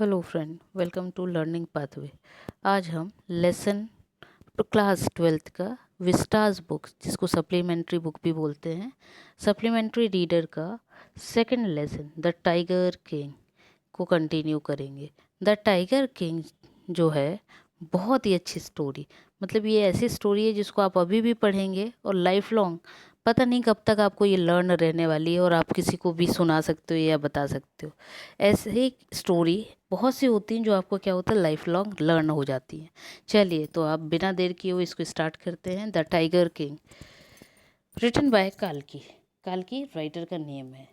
Hello friend, welcome to Learning Pathway. आज हम lesson class 12th का विस्टास बुक, जिसको सप्लीमेंट्री बुक भी बोलते हैं, सप्लीमेंट्री रीडर का second lesson the tiger King को कंटिन्यू करेंगे। द टाइगर किंग जो है बहुत ही अच्छी स्टोरी, मतलब ये ऐसी स्टोरी है जिसको आप अभी भी पढ़ेंगे और लाइफ लॉन्ग पता नहीं कब तक आपको ये लर्न रहने वाली है और आप किसी को भी सुना सकते हो या बता सकते हो। ऐसे ही स्टोरी बहुत सी होती हैं जो आपको क्या होता है लाइफ लॉन्ग लर्न हो जाती हैं। चलिए तो आप बिना देर किए हुए इसको स्टार्ट करते हैं। The tiger king, written by काल्की। काल्की राइटर का नेम है।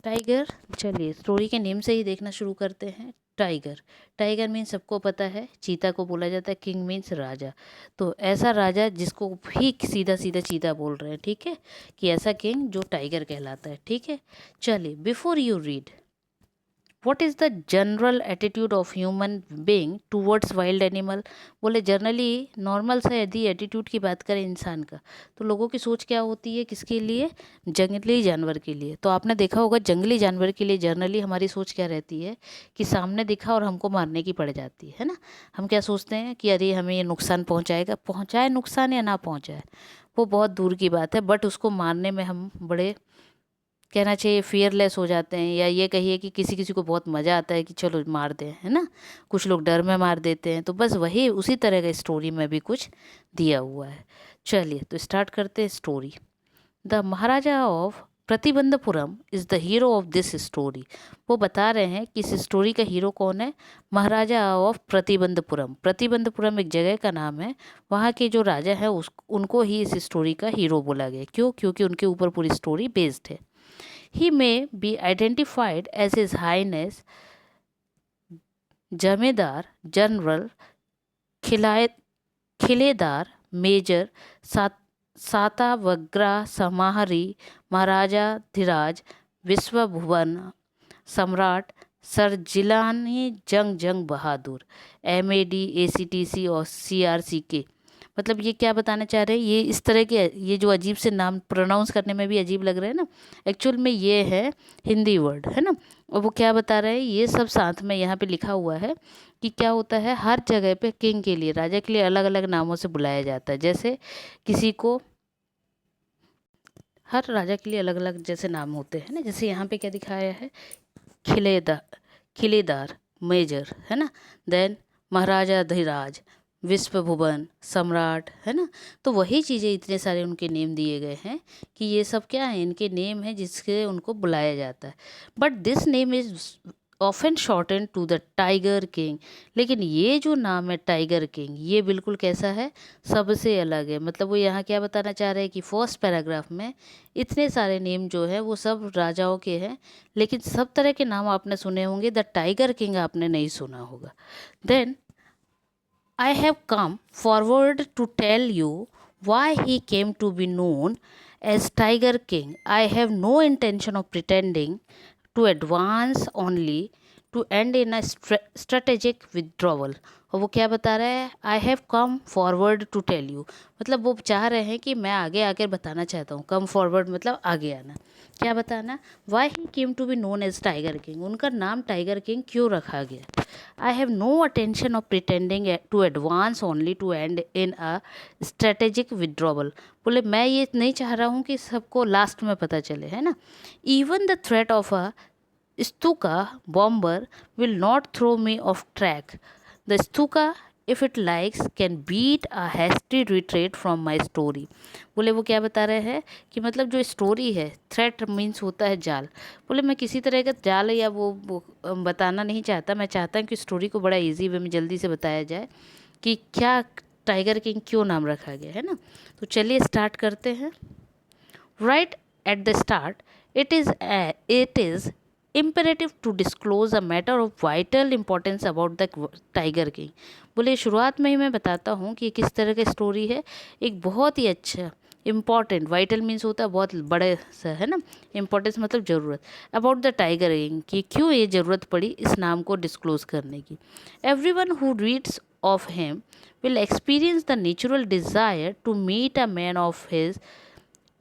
टाइगर, चलिए स्टोरी के नेम से ही देखना शुरू करते हैं। टाइगर, टाइगर मीन्स सबको पता है, चीता को बोला जाता है। किंग मीन्स राजा, तो ऐसा राजा जिसको भी सीधा सीधा चीता बोल रहे हैं, ठीक है, कि ऐसा किंग जो टाइगर कहलाता है, ठीक है। चलिए, before you read, what is the general attitude of human being towards wild animal. बोले जनरली नॉर्मल सा यदि एटीट्यूड की बात करें इंसान का, तो लोगों की सोच क्या होती है, किसके लिए, जंगली जानवर के लिए। तो आपने देखा होगा जंगली जानवर के लिए जनरली हमारी सोच क्या रहती है कि सामने दिखा और हमको मारने की पड़ जाती है ना। हम क्या सोचते हैं कि अरे हमें ये नुकसान पहुंचाएगा, पहुंचाए नुकसान या ना पहुंचाए वो बहुत दूर की बात है, बट उसको मारने में हम बड़े, कहना चाहिए, फियरलेस हो जाते हैं। या ये कहिए कि किसी किसी को बहुत मज़ा आता है कि चलो मार दें, है ना। कुछ लोग डर में मार देते हैं, तो बस वही उसी तरह का स्टोरी में भी कुछ दिया हुआ है। चलिए तो स्टार्ट करते हैं story. The Maharaja of Pratibandapuram is the hero of this story. वो बता रहे हैं कि इस स्टोरी का हीरो कौन है। महाराजा ऑफ प्रतिबंधपुरम, प्रतिबंधपुरम एक जगह का नाम है। वहाँ के जो राजा हैं उनको ही इस स्टोरी का हीरो बोला गया। क्यों? क्योंकि उनके ऊपर पूरी स्टोरी बेस्ड है। He may be identified as His Highness जमींदार जनरल खिलाए खिलेदार मेजर सातावग्रा समाहरी महाराजा धीराज विश्वभुवन सम्राट सर जिलानी जंग जंग बहादुर MAD ACTC और CRCK। मतलब ये क्या बताना चाह रहे हैं, ये इस तरह के, ये जो अजीब से नाम प्रोनाउंस करने में भी अजीब लग रहे हैं ना, एक्चुअल में ये है हिंदी वर्ड, है ना। और वो क्या बता रहे हैं, ये सब साथ में यहाँ पे लिखा हुआ है कि क्या होता है, हर जगह पे किंग के लिए, राजा के लिए अलग अलग नामों से बुलाया जाता है। जैसे किसी को, हर राजा के लिए अलग अलग जैसे नाम होते हैं ना। जैसे यहाँ पे क्या दिखाया है, खिलेदार, खिलेदार मेजर, है ना। देन महाराजा धीराज, विश्वभुवन सम्राट, है ना। तो वही चीज़ें, इतने सारे उनके नेम दिए गए हैं कि ये सब क्या है, इनके नेम हैं जिसके उनको बुलाया जाता है। But this name is often shorten to the tiger King. लेकिन ये जो नाम है टाइगर किंग, ये बिल्कुल कैसा है, सबसे अलग है। मतलब वो यहाँ क्या बताना चाह रहे हैं कि फर्स्ट पैराग्राफ में इतने सारे नेम जो है वो सब राजाओं के हैं, लेकिन सब तरह के नाम आपने सुने होंगे, द टाइगर किंग आपने नहीं सुना होगा। Then I have come forward to tell you why he came to be known as Tiger King. I have no intention of pretending to advance, only to end in a strategic withdrawal. और वो क्या बता रहा है, I have come forward to tell you, मतलब वो चाह रहे हैं कि मैं आगे आकर बताना चाहता हूँ। कम फॉरवर्ड मतलब आगे आना, क्या बताना, why he came to be known as Tiger King, उनका नाम टाइगर किंग क्यों रखा गया। I have no attention of pretending to advance, only to end in a strategic withdrawal. बोले मैं ये नहीं चाह रहा हूँ कि सबको लास्ट में पता चले, है ना। Even the threat of a Stuka bomber will not throw me off track. The Stuka, if it likes, can beat a hasty retreat from my story. बोले वो क्या बता रहे हैं कि मतलब जो स्टोरी है, थ्रेट मीन्स होता है जाल। बोले मैं किसी तरह का जाल या वो बताना नहीं चाहता। मैं चाहता हूँ कि स्टोरी को बड़ा इजी वे में जल्दी से बताया जाए कि क्या टाइगर किंग क्यों नाम रखा गया, है ना। तो चलिए स्टार्ट करते हैं। Right at the start, it is imperative to disclose a matter of vital importance about the tiger king. बोले शुरुआत में ही मैं बताता हूँ कि किस तरह की स्टोरी है। एक बहुत ही अच्छा, इम्पॉर्टेंट, वाइटल मीन्स होता है बहुत बड़े सा, है ना। इम्पोर्टेंस मतलब ज़रूरत, अबाउट द टाइगर किंग, कि क्यों ये ज़रूरत पड़ी इस नाम को डिस्क्लोज करने की। Everyone who reads of him will experience the natural desire to meet a man of his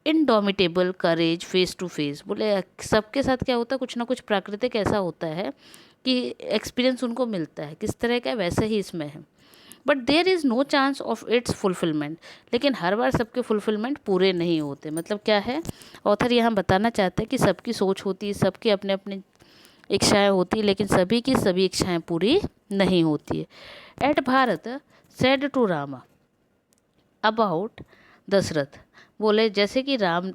indomitable courage face to face. बोले सबके साथ क्या होता है, कुछ ना कुछ प्राकृतिक ऐसा होता है कि एक्सपीरियंस उनको मिलता है, किस तरह का वैसे ही इसमें है। But there is no chance of its fulfilment, लेकिन हर बार सबके फुलफिलमेंट पूरे नहीं होते। मतलब क्या है, ऑथर यहाँ बताना चाहते हैं कि सबकी सोच होती है, सबकी अपने अपने इच्छाएं होती है, लेकिन सभी की सभी इच्छाएं पूरी नहीं होती है। At Bharat said to Rama about Dashrath. बोले जैसे कि राम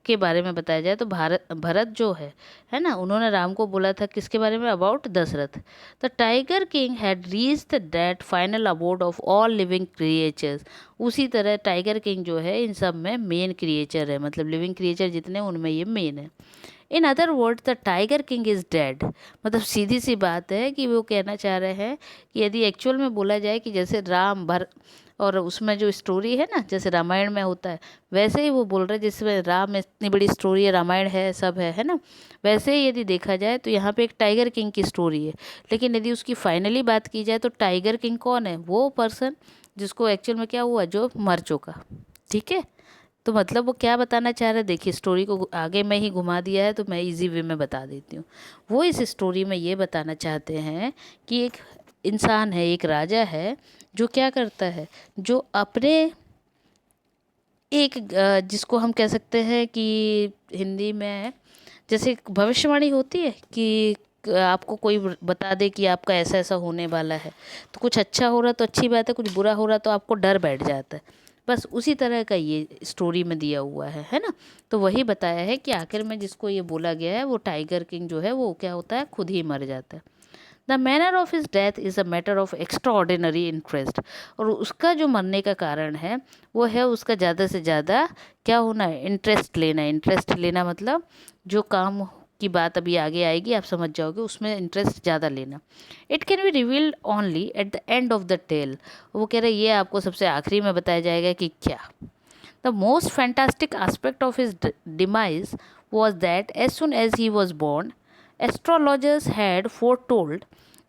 के बारे में बताया जाए तो भरत जो है ना, उन्होंने राम को बोला था किसके बारे में, about Dasharath. The tiger king had reached that final abode of all living creatures. उसी तरह टाइगर किंग जो है इन सब में मेन क्रिएचर है, मतलब लिविंग क्रिएचर जितने उनमें ये मेन है। In other word the tiger king is dead. मतलब सीधी सी बात है कि वो कहना चाह रहे हैं कि यदि एक्चुअल में बोला जाए कि जैसे राम भर और उसमें जो स्टोरी है ना, जैसे रामायण में होता है, वैसे ही वो बोल रहे हैं जिसमें राम में इतनी बड़ी स्टोरी है, रामायण है, सब है ना, वैसे ही यदि देखा जाए तो यहाँ पे एक टाइगर किंग की स्टोरी है। लेकिन यदि उसकी फाइनली बात की जाए तो टाइगर किंग कौन है, वो पर्सन जिसको एक्चुअल में क्या हुआ, जो मर चुका। ठीक है, तो मतलब वो क्या बताना चाह रहे हैं, देखिए स्टोरी को आगे में ही घुमा दिया है, तो मैं इजी वे में बता देती हूँ। वो इस स्टोरी में ये बताना चाहते हैं कि एक इंसान है, एक राजा है, जो क्या करता है, जो अपने एक जिसको हम कह सकते हैं कि हिंदी में जैसे एक भविष्यवाणी होती है कि आपको कोई बता दे कि आपका ऐसा ऐसा होने वाला है, तो कुछ अच्छा हो रहा तो अच्छी बात है, कुछ बुरा हो रहा तो आपको डर बैठ जाता है। बस उसी तरह का ये स्टोरी में दिया हुआ है ना। तो वही बताया है कि आखिर में जिसको ये बोला गया है वो टाइगर किंग जो है वो क्या होता है, खुद ही मर जाता है। The manner of his death is a matter of extra ordinary interest. और उसका जो मरने का कारण है वो है उसका ज़्यादा से ज़्यादा क्या होना है, इंटरेस्ट लेना। इंटरेस्ट लेना मतलब जो काम की बात अभी आगे आएगी आप समझ जाओगे, उसमें इंटरेस्ट ज़्यादा लेना। It can be revealed only at the end of the tale. वो कह रहे ये आपको सबसे आखिरी में बताया जाएगा कि क्या। The most fantastic aspect of his demise was that as soon as he was born, astrologers had foretold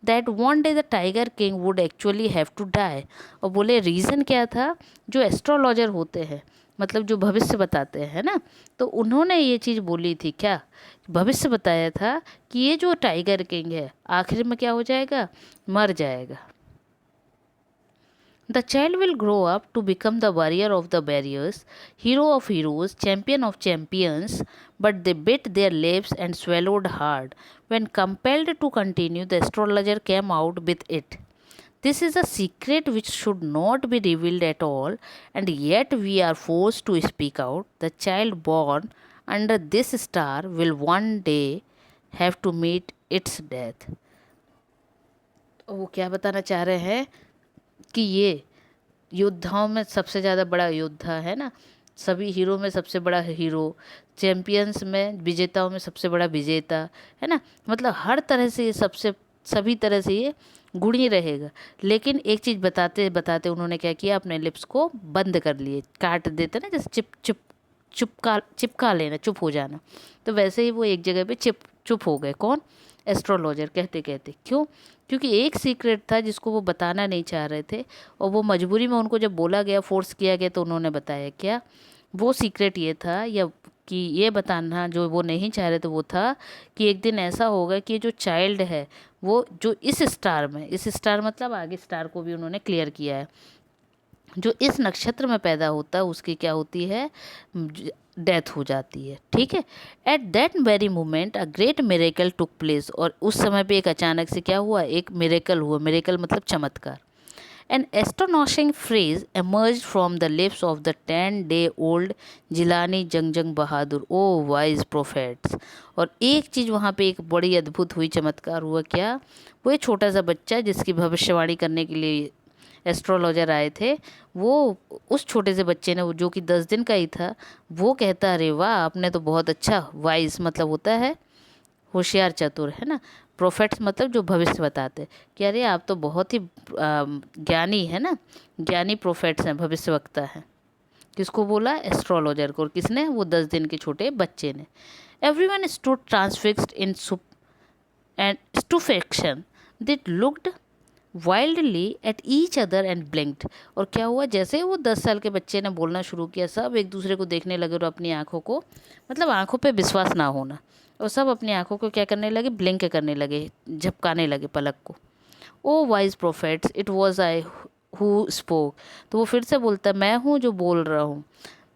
that one day the tiger king would actually have to die। और बोले रीज़न क्या था, जो एस्ट्रोलॉजर होते हैं मतलब जो भविष्य बताते हैं ना, तो उन्होंने ये चीज़ बोली थी, क्या भविष्य बताया था कि ये जो टाइगर किंग है आखिर में क्या हो जाएगा, मर जाएगा। The child will grow up to become the warrior of the warriors, hero of heroes, champion of champions, but they bit their lips and swallowed hard. When compelled to continue, the astrologer came out with it. This is a secret which should not be revealed at all, and yet we are forced to speak out. The child born under this star will one day have to meet its death। वो क्या बताना चाह रहे हैं कि ये योद्धाओं में सबसे ज़्यादा बड़ा योद्धा है ना, सभी हीरो में सबसे बड़ा हीरो, चैंपियंस में विजेताओं में सबसे बड़ा विजेता है ना। मतलब हर तरह से ये सबसे सभी तरह से ये गुणी रहेगा। लेकिन एक चीज़ बताते बताते उन्होंने क्या किया, अपने लिप्स को बंद कर लिए, काट देते ना, जैसे चिपका लेना, चुप हो जाना। तो वैसे ही वो एक जगह पे चुप हो गए। कौन, एस्ट्रोलॉजर कहते कहते। क्यों, क्योंकि एक सीक्रेट था जिसको वो बताना नहीं चाह रहे थे, और वो मजबूरी में उनको जब बोला गया, फोर्स किया गया, तो उन्होंने बताया। क्या वो सीक्रेट ये था, या कि ये बताना जो वो नहीं चाह रहे थे वो था कि एक दिन ऐसा होगा कि जो चाइल्ड है वो जो इस स्टार में, इस स्टार मतलब आगे स्टार को भी उन्होंने क्लियर किया है, जो इस नक्षत्र में पैदा होता है उसकी क्या होती है, डेथ हो जाती है। ठीक है, at that very moment a great miracle took place. और उस समय पे एक अचानक से क्या हुआ, एक मिरेकल हुआ। मिरेकल मतलब चमत्कार। An astonishing phrase emerged from the lips of the 10-day old Jilani Jung Bahadur, O wise prophets. और एक चीज़ वहाँ पे एक बड़ी अद्भुत हुई, चमत्कार हुआ। क्या, वो एक छोटा सा बच्चा जिसकी भविष्यवाणी करने के लिए एस्ट्रोलॉजर आए थे, वो उस छोटे से बच्चे ने, जो कि 10 दिन का ही था, वो कहता, अरे वाह आपने तो बहुत अच्छा, वाइज मतलब होता है होशियार, चतुर है ना, प्रोफेट्स मतलब जो भविष्य बताते, कि अरे आप तो बहुत ही ज्ञानी है ना, ज्ञानी प्रोफेट्स हैं, भविष्यवक्ता हैं। किसको बोला, एस्ट्रोलॉजर को। और किसने, वो 10 दिन के छोटे बच्चे ने। Everyone stood transfixed in and stupefaction, they looked wildly at each other and blinked. और क्या हुआ, जैसे ही वो 10 साल के बच्चे ने बोलना शुरू किया, सब एक दूसरे को देखने लगे और अपनी आंखों को, मतलब आंखों पे विश्वास ना होना, और सब अपनी आंखों को क्या करने लगे, ब्लिंक करने लगे, झपकाने लगे पलक को। O wise prophets, it was I who spoke. तो वो फिर से बोलता है, मैं हूँ जो बोल रहा हूँ।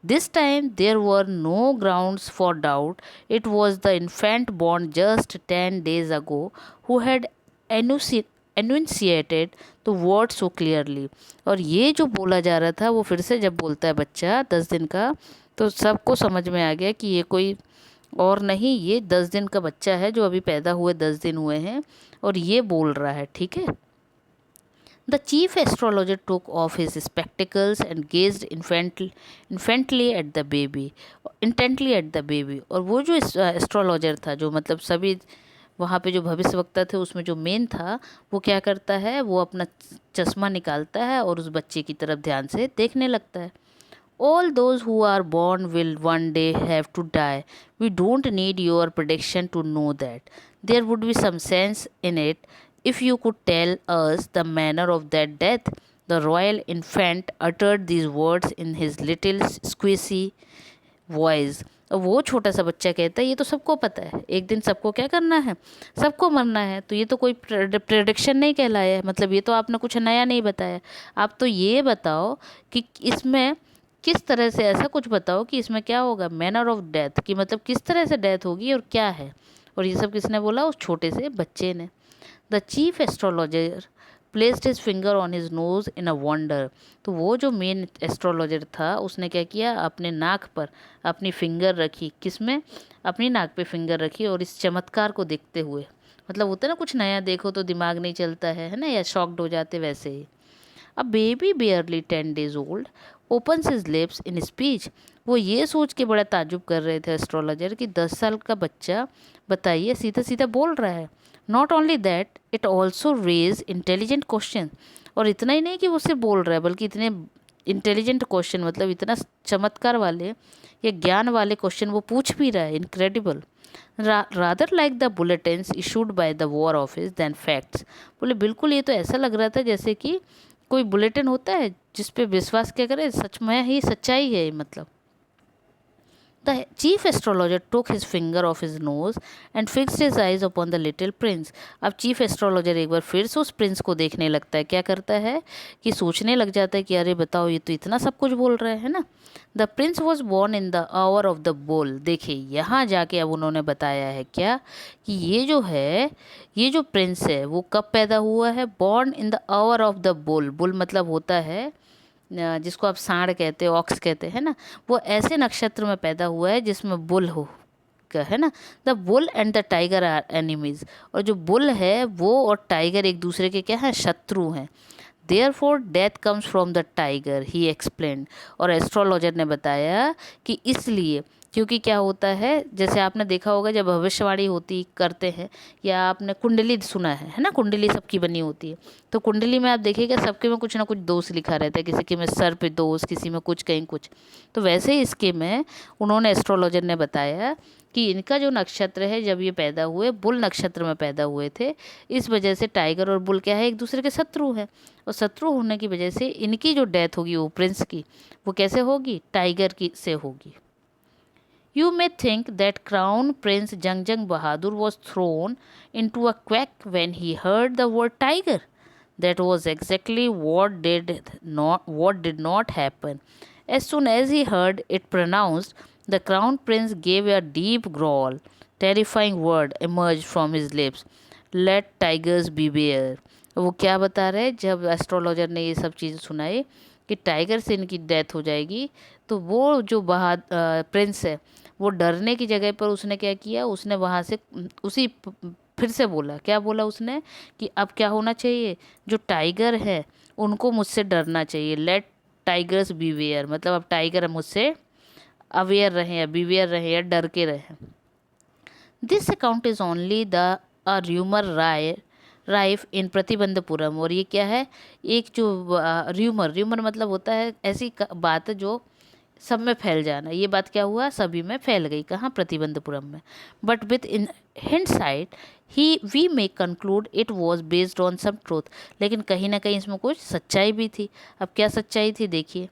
This time there were no grounds for doubt, it was the infant born just 10 days ago who had enunciated the word so clearly. और ये जो बोला जा रहा था, वो फिर से जब बोलता है बच्चा 10 दिन का, तो सबको समझ में आ गया कि ये कोई और नहीं, ये 10 दिन का बच्चा है जो अभी पैदा हुए 10 दिन हुए हैं, और ये बोल रहा है, ठीक है। The chief astrologer took off his spectacles and gazed intently at the baby, और वो जो एस्ट्रोलॉजर था, जो मतलब सभी वहाँ पे जो भविष्यवक्ता थे उसमें जो मेन था, वो क्या करता है, वो अपना चश्मा निकालता है और उस बच्चे की तरफ ध्यान से देखने लगता है। All those who are born will one day have to die. We don't need your prediction to know that. There would be some sense in it if you could tell us the manner of that death. The royal infant uttered these words in his little squeaky voice. और वो छोटा सा बच्चा कहता है, ये तो सबको पता है, एक दिन सबको क्या करना है, सबको मरना है, तो ये तो कोई प्रेडिक्शन नहीं कहलाया है, मतलब ये तो आपने कुछ नया नहीं बताया। आप तो ये बताओ कि इसमें किस तरह से, ऐसा कुछ बताओ कि इसमें क्या होगा, मैनर ऑफ डेथ, कि मतलब किस तरह से डेथ होगी और क्या है। और ये सब किसने बोला, उस छोटे से बच्चे ने। The chief astrologer placed his finger on his nose in a wonder. तो वो जो मेन एस्ट्रोलॉजर था, उसने क्या किया, अपने नाक पर अपनी फिंगर रखी, किसमें, अपनी नाक पे फिंगर रखी, और इस चमत्कार को देखते हुए, मतलब होता है ना कुछ नया देखो तो दिमाग नहीं चलता है ना, या शॉक्ड हो जाते, वैसे ही। A baby barely 10 days old opens his lips in speech। वो ये सोच के बड़ा ताजुब कर रहे थे एस्ट्रोलॉजर कि 10 साल का बच्चा, बताइए, सीधा सीधा बोल रहा है। Not only that, it also raise intelligent question. और इतना ही नहीं कि वो सिर्फ बोल रहा है, बल्कि इतने इंटेलिजेंट क्वेश्चन, मतलब इतना चमत्कार वाले या ज्ञान वाले क्वेश्चन वो पूछ भी रहा है, incredible. Rather like the bulletins issued by the war office than facts. बोले बिल्कुल ये तो ऐसा लग रहा था जैसे कि कोई बुलेटिन होता है जिस पे विश्वास क्या करे, सच में ही सच्चाई है, मतलब। The chief astrologer took his finger off his nose and fixed his eyes upon the little prince। अब चीफ एस्ट्रोलॉजर एक बार फिर से उस प्रिंस को देखने लगता है, क्या करता है कि सोचने लग जाता है कि अरे बताओ, ये तो इतना सब कुछ बोल रहा है ना। The Prince was born in the hour of the bull. देखिए यहाँ जाके अब उन्होंने बताया है क्या, कि ये जो है, ये जो प्रिंस है वो कब पैदा हुआ है, born in the hour of the bull. Bull मतलब होता है जिसको आप सांड कहते हैं, ऑक्स कहते हैं ना, वो ऐसे नक्षत्र में पैदा हुआ है जिसमें बुल हो, क्या है ना। The bull and the tiger are enemies. और जो बुल है वो और टाइगर एक दूसरे के क्या हैं, शत्रु हैं। Therefore death comes from the tiger, he explained. और एस्ट्रोलॉजर ने बताया कि इसलिए, क्योंकि क्या होता है, जैसे आपने देखा होगा जब भविष्यवाणी होती करते हैं, या आपने कुंडली सुना है ना, कुंडली सबकी बनी होती है, तो कुंडली में आप देखिएगा सबके में कुछ ना कुछ दोष लिखा रहता है, किसी के में सर पे दोष, किसी में कुछ, कहीं कुछ। तो वैसे ही इसके में उन्होंने, एस्ट्रोलॉजर ने बताया कि इनका जो नक्षत्र है, जब ये पैदा हुए, बुल नक्षत्र में पैदा हुए थे, इस वजह से टाइगर और बुल क्या है, एक दूसरे के शत्रु हैं, और शत्रु होने की वजह से इनकी जो डेथ होगी वो प्रिंस की, वो कैसे होगी, टाइगर की से होगी। You may think that Crown Prince Jangjang Bahadur was thrown into a quack when he heard the word tiger. That was exactly what did not happen. As soon as he heard it pronounced, the Crown Prince gave a deep growl. Terrifying word emerged from his lips. Let tigers beware. वो क्या बता रहे, जब astrologer ने ये सब चीज़ें सुनाई कि टाइगर से इनकी डेथ हो जाएगी, तो वो जो प्रिंस है, वो डरने की जगह पर उसने क्या किया, उसने वहाँ से फिर से बोला, क्या बोला उसने, कि अब क्या होना चाहिए, जो टाइगर है उनको मुझसे डरना चाहिए। लेट टाइगर्स बीवेयर, मतलब अब टाइगर मुझसे अवेयर रहें या बीवेयर रहें या डर के रहें। This account is only the rumour rife in Pratibandhapuram. और ये क्या है, एक जो र्यूमर मतलब होता है ऐसी बात जो सब में फैल जाना, ये बात क्या हुआ, सभी में फैल गई, कहाँ, प्रतिबंधपुरम में। But with in hindsight we may conclude it was based on some truth, लेकिन कहीं ना कहीं इसमें कुछ सच्चाई भी थी। अब क्या सच्चाई थी देखिए।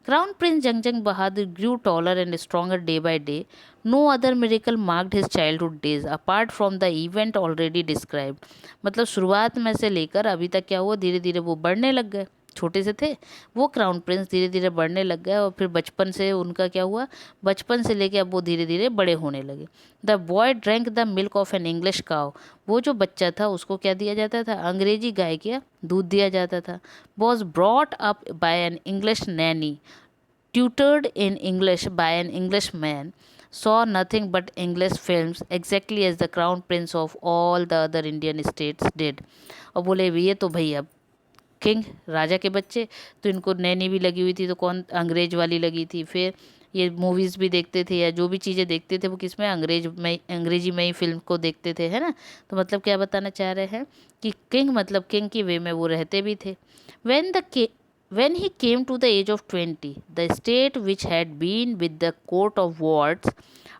Crown prince Jungjung Bahadur grew taller and stronger day by day. No other miracle marked his childhood days apart from the event already described. मतलब शुरुआत में से लेकर अभी तक क्या हुआ, धीरे धीरे वो बढ़ने लग गए। छोटे से थे वो क्राउन प्रिंस, धीरे धीरे बढ़ने लग गए, और फिर बचपन से उनका क्या हुआ, बचपन से लेके अब वो धीरे धीरे बड़े होने लगे। The boy drank the milk of an English cow, वो जो बच्चा था उसको क्या दिया जाता था, अंग्रेजी गाय का दूध दिया जाता था। Was brought up by an English Naini, tutored in English by an Englishman, saw nothing but English films exactly as the crown prince of all the other Indian states did. और बोले ये तो भैया किंग राजा के बच्चे, तो इनको नैनी भी लगी हुई थी, तो कौन, अंग्रेज वाली लगी थी। फिर ये मूवीज़ भी देखते थे या जो भी चीज़ें देखते थे वो किस में, अंग्रेजी में ही फिल्म को देखते थे, है ना। तो मतलब क्या बताना चाह रहे हैं कि किंग मतलब किंग की वे में वो रहते भी थे। When he came to the age of 20, the state which had been with the court of wards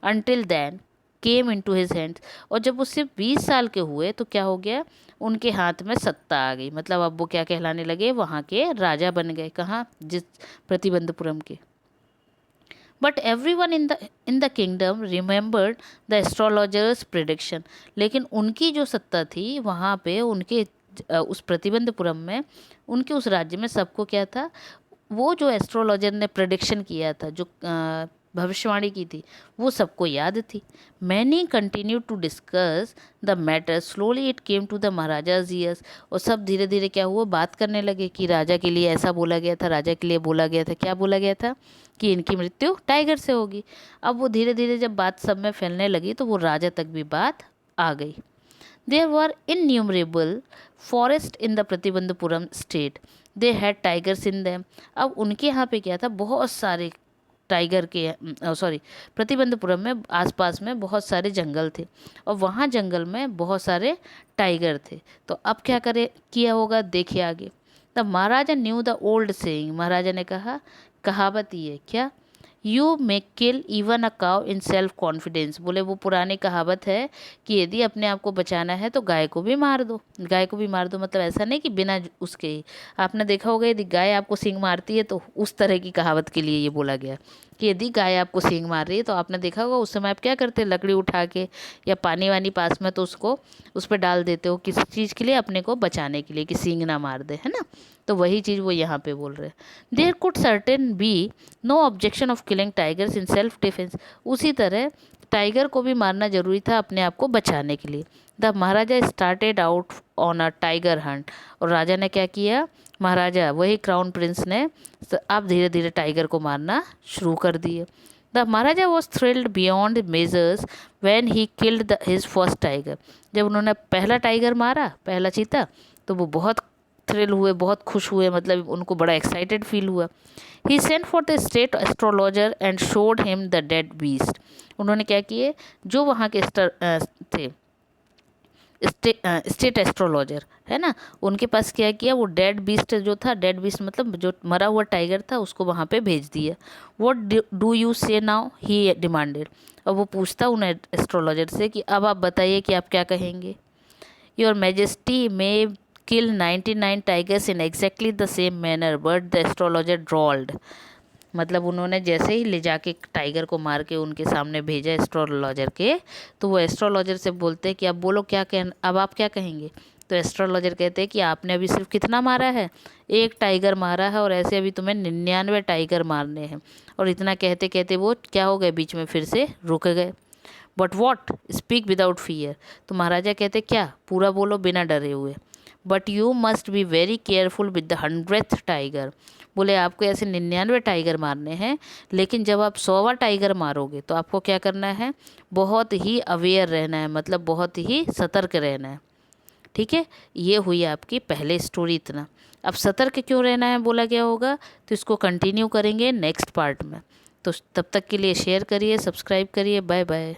until then came into his hands. और जब वो सिर्फ 20 साल के हुए तो क्या हो गया, उनके हाथ में सत्ता आ गई। मतलब अब वो क्या कहलाने लगे, वहाँ के राजा बन गए, कहाँ, जिस प्रतिबंधपुरम के। But every one in the kingdom remembered the astrologers prediction, लेकिन उनकी जो सत्ता थी वहाँ पे, उनके उस प्रतिबंधपुरम में, उनके उस राज्य में सबको क्या था, वो जो एस्ट्रोलॉजर ने प्रेडिक्शन किया था, जो भविष्यवाणी की थी, वो सबको याद थी। Many continue to discuss the matter, slowly it came to the maharaja's ears, और सब धीरे धीरे क्या हुआ, बात करने लगे कि राजा के लिए ऐसा बोला गया था, राजा के लिए बोला गया था, क्या बोला गया था कि इनकी मृत्यु टाइगर से होगी। अब वो धीरे धीरे जब बात सब में फैलने लगी तो वो राजा तक भी बात आ गई। There were innumerable forests in the Pratibandapuram state. They had tigers in them. अब उनके यहाँ पे क्या था, बहुत सारे टाइगर के, सॉरी, प्रतिबंधपुरम में आसपास में बहुत सारे जंगल थे, और वहाँ जंगल में बहुत सारे टाइगर थे। तो अब क्या करे किया होगा, देखिए आगे। The maharaja knew the old saying, महाराजा ने कहा, कहावत ये क्या, you may kill even a cow in self confidence. बोले वो पुरानी कहावत है कि यदि अपने आप को बचाना है तो गाय को भी मार दो, गाय को भी मार दो। मतलब ऐसा नहीं कि बिना उसके ही, आपने देखा होगा यदि गाय आपको सींग मारती है तो उस तरह की कहावत के लिए ये बोला गया कि यदि गाय आपको सींग मार रही है तो आपने देखा होगा उस समय आप क्या करते हैं, लकड़ी उठा के या पानी वानी पास में तो उसको उस पर डाल देते हो, किसी चीज़ के लिए, अपने को बचाने के लिए कि सींग ना मार दे, है ना। तो वही चीज़ वो यहाँ पे बोल रहे हैं। There could certain be no objection of killing tigers in self defence, उसी तरह टाइगर को भी मारना जरूरी था अपने आप को बचाने के लिए। The Maharaja started out on a tiger Hunt, और राजा ने क्या किया, महाराजा वही क्राउन प्रिंस ने अब धीरे धीरे टाइगर को मारना शुरू कर दिए। The Maharaja was thrilled beyond measures when he killed his first tiger, जब उन्होंने पहला टाइगर मारा, पहला चीता, तो वो बहुत थ्रिल हुए, बहुत खुश हुए, मतलब उनको बड़ा एक्साइटेड फील हुआ। He sent for the state astrologer and showed him the dead beast, उन्होंने क्या किए, जो वहाँ के थे स्टेट एस्ट्रोलॉजर, है ना, उनके पास क्या किया, वो डेड बीस्ट जो था, डेड बीस्ट मतलब जो मरा हुआ टाइगर था, उसको वहाँ पे भेज दिया। व्हाट डू यू से नाउ, ही डिमांडेड, और वो पूछता उन एस्ट्रोलॉजर से कि अब आप बताइए कि आप क्या कहेंगे। Your majesty may kill 99 tigers in exactly the same manner but the astrologer drawled, मतलब उन्होंने जैसे ही ले जाके टाइगर को मार के उनके सामने भेजा एस्ट्रोलॉजर के, तो वो एस्ट्रोलॉजर से बोलते हैं कि अब बोलो क्या अब आप क्या कहेंगे। तो एस्ट्रोलॉजर कहते हैं कि आपने अभी सिर्फ कितना मारा है, एक टाइगर मारा है, और ऐसे अभी तुम्हें 99 टाइगर मारने हैं। और इतना कहते कहते वो क्या हो गए, बीच में फिर से रुक गए। But what, speak without fear, तो महाराजा कहते क्या, पूरा बोलो बिना डरे हुए। But you must be very careful with the 100th tiger, बोले आपको ऐसे 99 टाइगर मारने हैं, लेकिन जब आप 100वां टाइगर मारोगे तो आपको क्या करना है, बहुत ही अवेयर रहना है, मतलब बहुत ही सतर्क रहना है। ठीक है, ये हुई आपकी पहले स्टोरी इतना। अब सतर्क क्यों रहना है बोला गया होगा, तो इसको कंटिन्यू करेंगे नेक्स्ट पार्ट में। तो तब तक के लिए शेयर करिए, सब्सक्राइब करिए, बाय बाय।